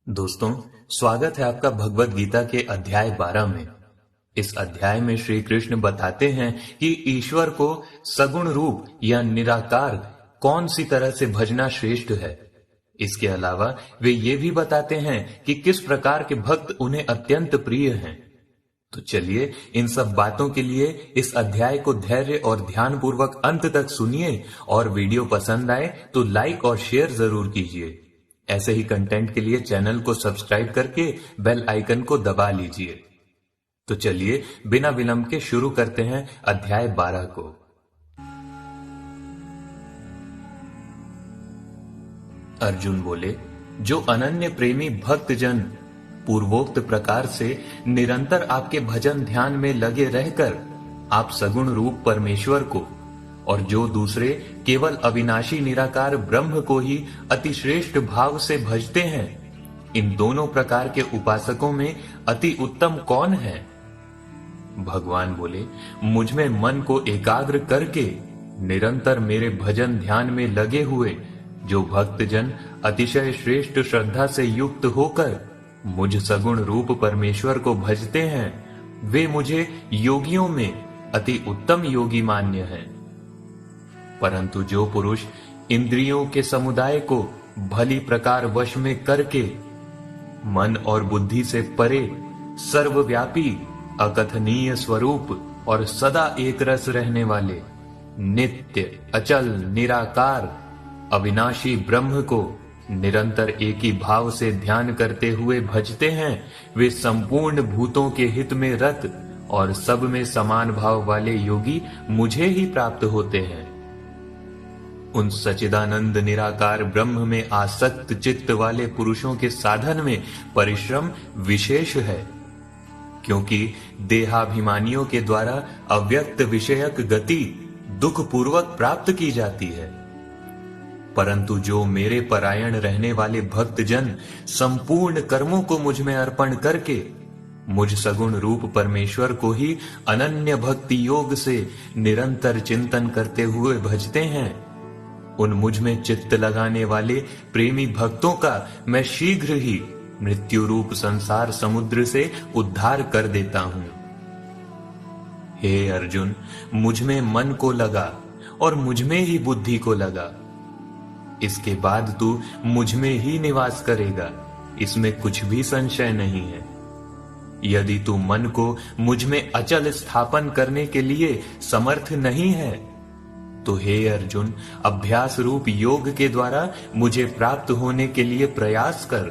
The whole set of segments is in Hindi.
दोस्तों, स्वागत है आपका भगवत गीता के अध्याय 12 में। इस अध्याय में श्री कृष्ण बताते हैं कि ईश्वर को सगुण रूप या निराकार कौन सी तरह से भजना श्रेष्ठ है। इसके अलावा वे ये भी बताते हैं कि किस प्रकार के भक्त उन्हें अत्यंत प्रिय हैं। तो चलिए इन सब बातों के लिए इस अध्याय को धैर्य और ध्यान पूर्वक अंत तक सुनिए, और वीडियो पसंद आए तो लाइक और शेयर जरूर कीजिए। ऐसे ही कंटेंट के लिए चैनल को सब्सक्राइब करके बेल आइकन को दबा लीजिए। तो चलिए बिना विलंब के शुरू करते हैं अध्याय 12 को। अर्जुन बोले, जो अनन्य प्रेमी भक्त जन पूर्वोक्त प्रकार से निरंतर आपके भजन ध्यान में लगे रहकर आप सगुण रूप परमेश्वर को, और जो दूसरे केवल अविनाशी निराकार ब्रह्म को ही अतिश्रेष्ठ भाव से भजते हैं, इन दोनों प्रकार के उपासकों में अति उत्तम कौन है? भगवान बोले, मुझ में मन को एकाग्र करके निरंतर मेरे भजन ध्यान में लगे हुए जो भक्तजन अतिशय श्रेष्ठ श्रद्धा से युक्त होकर मुझ सगुण रूप परमेश्वर को भजते हैं, वे मुझे योगियों में अति उत्तम योगी मान्य हैं। परंतु जो पुरुष इंद्रियों के समुदाय को भली प्रकार वश में करके मन और बुद्धि से परे सर्वव्यापी अकथनीय स्वरूप और सदा एक रस रहने वाले नित्य अचल निराकार अविनाशी ब्रह्म को निरंतर एक ही भाव से ध्यान करते हुए भजते हैं, वे संपूर्ण भूतों के हित में रत और सब में समान भाव वाले योगी मुझे ही प्राप्त होते हैं। उन सच्चिदानंद निराकार ब्रह्म में आसक्त चित्त वाले पुरुषों के साधन में परिश्रम विशेष है, क्योंकि देहाभिमानियों के द्वारा अव्यक्त विषयक गति दुख पूर्वक प्राप्त की जाती है। परंतु जो मेरे परायण रहने वाले भक्तजन संपूर्ण कर्मों को मुझ में अर्पण करके मुझ सगुण रूप परमेश्वर को ही अनन्य भक्ति योग से निरंतर चिंतन करते हुए भजते हैं, उन मुझ में चित्त लगाने वाले प्रेमी भक्तों का मैं शीघ्र ही मृत्यु रूप संसार समुद्र से उद्धार कर देता हूं। हे अर्जुन, मुझ में मन को लगा और मुझ में ही बुद्धि को लगा। इसके बाद तू मुझ में ही निवास करेगा, इसमें कुछ भी संशय नहीं है। यदि तू मन को मुझ में अचल स्थापन करने के लिए समर्थ नहीं है, तो हे अर्जुन, अभ्यास रूप योग के द्वारा मुझे प्राप्त होने के लिए प्रयास कर।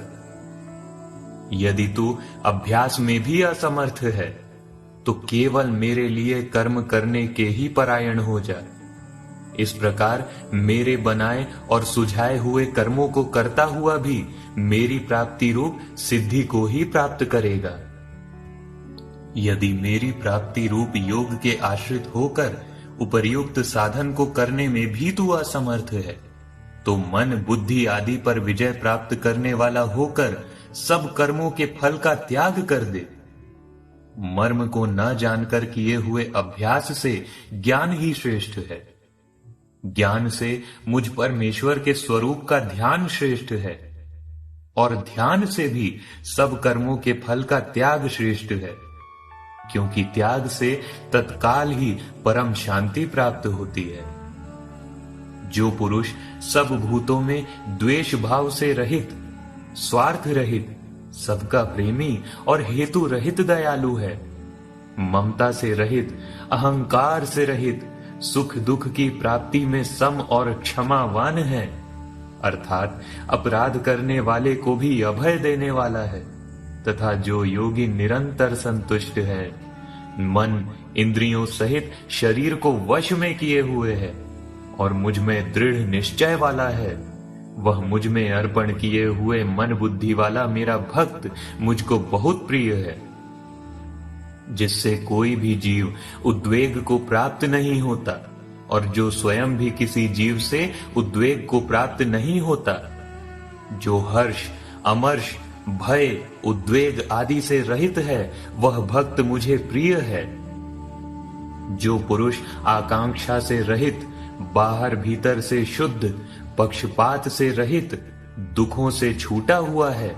यदि तू अभ्यास में भी असमर्थ है, तो केवल मेरे लिए कर्म करने के ही परायण हो जा। इस प्रकार मेरे बनाए और सुझाए हुए कर्मों को करता हुआ भी मेरी प्राप्ति रूप सिद्धि को ही प्राप्त करेगा। यदि मेरी प्राप्ति रूप योग के आश्रित होकर उपर्युक्त साधन को करने में भी तू असमर्थ है, तो मन बुद्धि आदि पर विजय प्राप्त करने वाला होकर सब कर्मों के फल का त्याग कर दे। मर्म को न जानकर किए हुए अभ्यास से ज्ञान ही श्रेष्ठ है। ज्ञान से मुझ परमेश्वर के स्वरूप का ध्यान श्रेष्ठ है, और ध्यान से भी सब कर्मों के फल का त्याग श्रेष्ठ है, क्योंकि त्याग से तत्काल ही परम शांति प्राप्त होती है। जो पुरुष सब भूतों में द्वेष भाव से रहित, स्वार्थ रहित, सबका प्रेमी और हेतु रहित दयालु है, ममता से रहित, अहंकार से रहित, सुख दुख की प्राप्ति में सम और क्षमावान है, अर्थात अपराध करने वाले को भी अभय देने वाला है, तथा जो योगी निरंतर संतुष्ट है, मन इंद्रियों सहित शरीर को वश में किए हुए है और मुझ में दृढ़ निश्चय वाला है, वह मुझ में अर्पण किए हुए मन बुद्धि वाला मेरा भक्त मुझको बहुत प्रिय है, जिससे कोई भी जीव उद्वेग को प्राप्त नहीं होता, और जो स्वयं भी किसी जीव से उद्वेग को प्राप्त नहीं होता, जो हर्ष अमर्ष भय उद्वेग आदि से रहित है, वह भक्त मुझे प्रिय है। जो पुरुष आकांक्षा से रहित, बाहर भीतर से शुद्ध, पक्षपात से रहित, दुखों से छूटा हुआ है,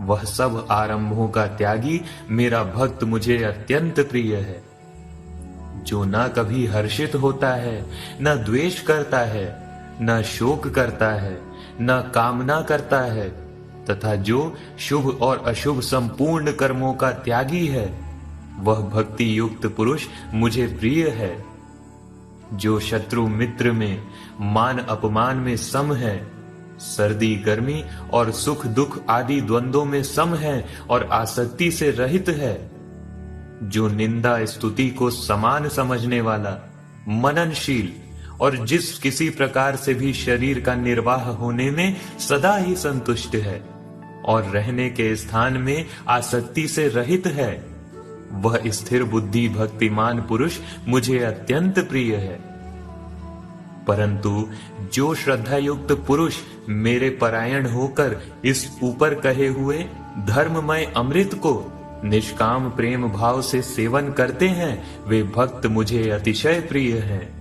वह सब आरंभों का त्यागी मेरा भक्त मुझे अत्यंत प्रिय है। जो न कभी हर्षित होता है, न द्वेष करता है, न शोक करता है, न कामना करता है, तथा जो शुभ और अशुभ संपूर्ण कर्मों का त्यागी है, वह भक्ति युक्त पुरुष मुझे प्रिय है। जो शत्रु मित्र में, मान अपमान में सम है, सर्दी गर्मी और सुख दुख आदि द्वंद्वों में सम है और आसक्ति से रहित है। जो निंदा स्तुति को समान समझने वाला, मननशील और जिस किसी प्रकार से भी शरीर का निर्वाह होने में सदा ही संतुष्ट है और रहने के स्थान में आसक्ति से रहित है, वह स्थिर बुद्धि भक्तिमान पुरुष मुझे अत्यंत प्रिय है। परंतु जो श्रद्धा युक्त पुरुष मेरे परायण होकर इस ऊपर कहे हुए धर्ममय अमृत को निष्काम प्रेम भाव से सेवन करते हैं, वे भक्त मुझे अतिशय प्रिय हैं।